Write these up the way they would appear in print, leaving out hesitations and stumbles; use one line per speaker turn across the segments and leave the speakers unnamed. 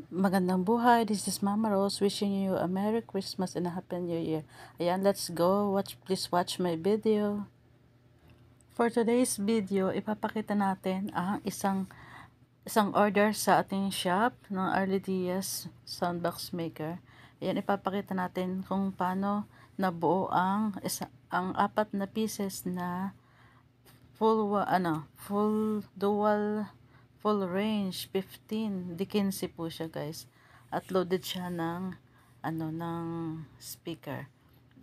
Magandang buhay, this is Mama Rose wishing you a Merry Christmas and a Happy New Year. Ayan, let's go. Please watch my video. For today's video, ipapakita natin ang isang order sa ating shop ng Arly Diaz Soundbox Maker. Ayan, ipapakita natin kung paano nabuo ang apat na pieces na full dual full range 15 di 15 po siya guys, at loaded siya ng ng speaker.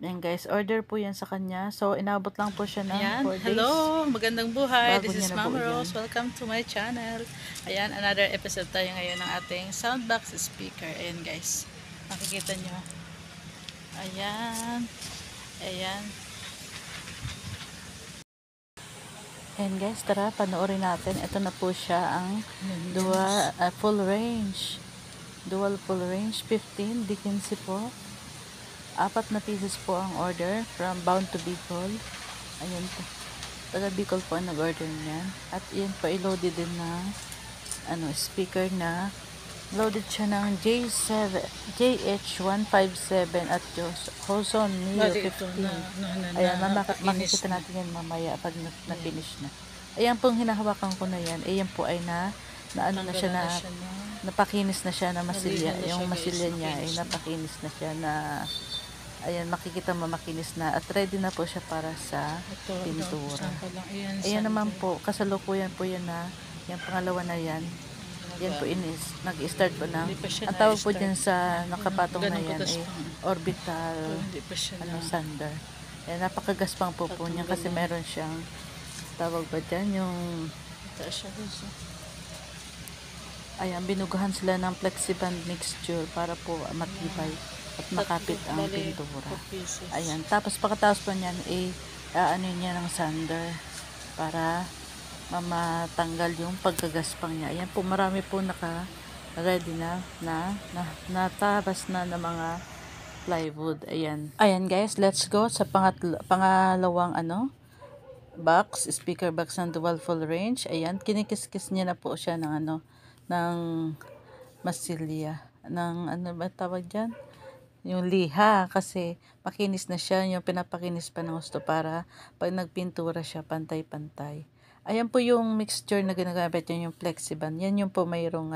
Yan guys, order po yan sa kanya, so inabot lang po siya ng 4 days.
Hello, magandang buhay,
Bago
this is
niya
Mama
nabuo
Rose, welcome to my channel. Ayan, another episode tayo ngayon ng ating soundbox speaker. Ayan guys, makikita nyo. Ayan, ayan.
And guys, tara panoorin natin. Ito na po siya ang dual full range 15 di 15 po. Apat na pieces po ang order from Bound to Bicol. Ayan po, taga Bicol po ang nag-order niyan. At yan po, i-loaded din ng speaker na loaded siya ng JH157 at Hoson Neo 15. Ayan, makikita natin yan mamaya pag na-finish na. Ayan pong hinahawakan ko na yan. Ayan po ay napakinis na siya na masilya. Yung masilya niya ay napakinis na siya na, ayan, makikita makinis na at ready na po siya para sa pintura. Ayan naman po, kasalukuyan po yan na, yung pangalawa na yan. Yan po nag-start po na. Ang tawag po dyan sa nakapatong na yan ay orbital sander. Yan, napakagaspang po niya kasi meron siyang tawag ba dyan yung ayan, binugahan sila ng flexiband mixture para po matibay at makapit ang pintura. Ayan, tapos pagkatapos po niyan ano niya ng sander para matanggal yung pagkagaspang niya. Ayan po, marami po ready natabas na ng mga plywood. Ayan guys, let's go sa pangalawang box, speaker box ng dual full range. Ayan, kinikis-kis niya na po siya ng ng masilya, ng ba tawag dyan? Yung liha, kasi makinis na siya, yung pinapakinis pa ng gusto para pag nagpintura siya pantay-pantay. Ayan po yung mixture na ginagamit niya, yung flexiband. Yan yung po mayroong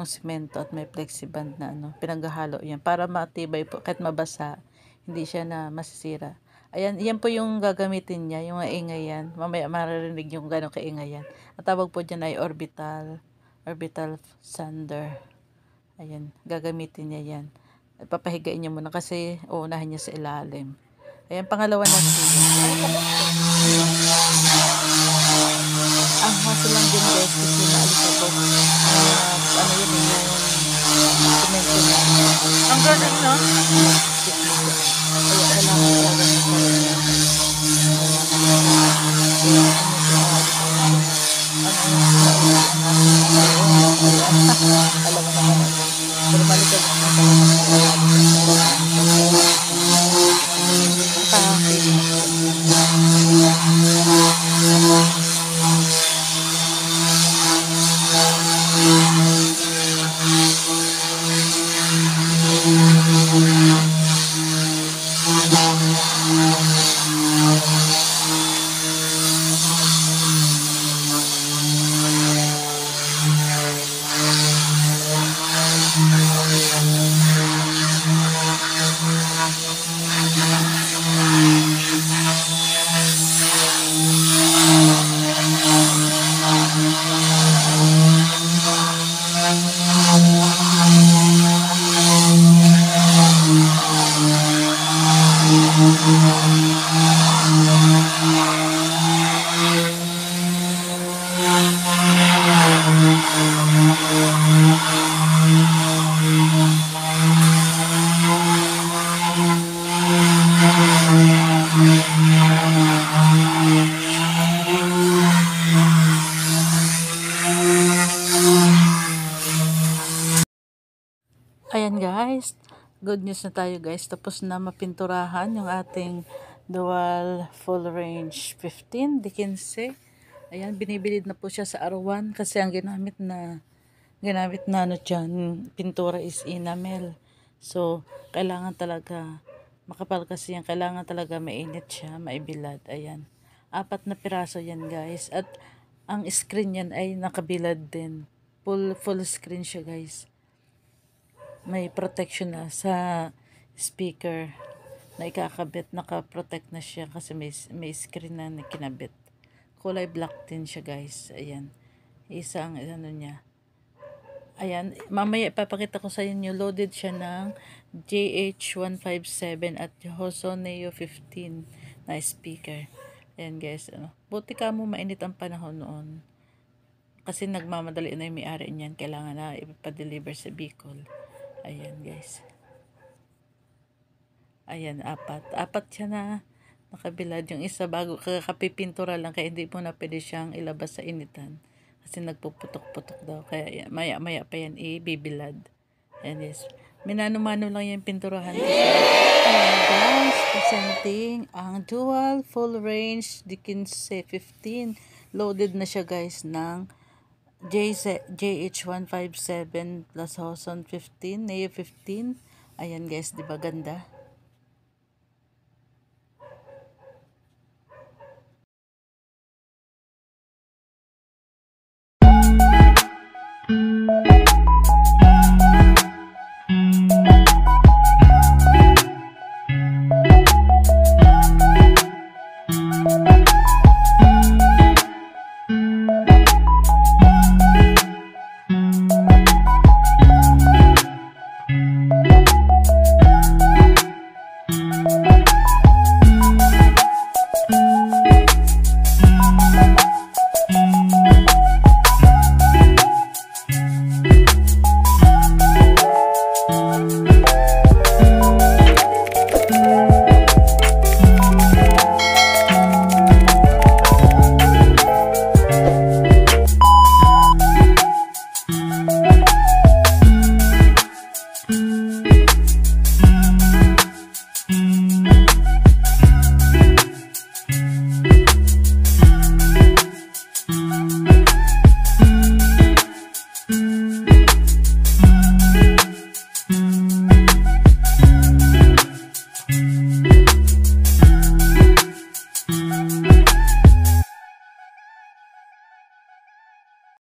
semento at may flexiband na pinaghahalo yan para matibay po kahit mabasa, hindi siya na masisira. Ayan, yan po yung gagamitin niya, yung maingay yan. Mamaya maririnig yung gano'ng kaingay yan. Ang tawag po dyan ay orbital sander. Ayan, gagamitin niya yan. Papahigain niya muna kasi uunahin niya sa ilalim. Ayan, pangalawa na siya. Ang hassle lang din guys kasi naalikabot. Yun yung semento na.
Ang galing, no?
Kaya kailangan alam mo naman, pero malikabot na Ayan guys, good news na tayo guys. Tapos na mapinturahan yung ating dual full range 15 di 15. Ayan, binibilid na po siya sa R1 kasi ang ginamit na ginamit na ano dyan, pintura is enamel. So, kailangan talaga, makapal kasi yan, kailangan talaga mainit siya, maibilad. Ayan. 4 na piraso yan guys. At ang screen yan ay nakabilad din. Full screen siya guys. May protection na sa speaker na ikakabit, naka-protect na siya kasi may screen na kinabit. Kulay black din siya guys. Ayan. Isa ang ano niya. Ayan, mamaya ipapakita ko sa inyo, loaded siya ng JH157 at Hoso Neo 15 na speaker. Ayan guys, buti ka mo mainit ang panahon noon. Kasi nagmamadali na yung may-ari niyan, kailangan na ipa-deliver sa Bicol. Ayan guys. Ayan, 4 siya na nakabilad. Yung isa bago kakapipintura lang, kaya hindi mo na pwede siyang ilabas sa initan. Kasi nagpuputok-putok daw. Kaya maya-maya pa yan ibibilad. Ayan yes. Minano-mano lang yung pinturahan. Ayan guys, presenting ang dual full range Dickinson 15. Loaded na siya guys ng JH157 plus Hoson 15, Neo 15. Ayan guys, di ba ganda?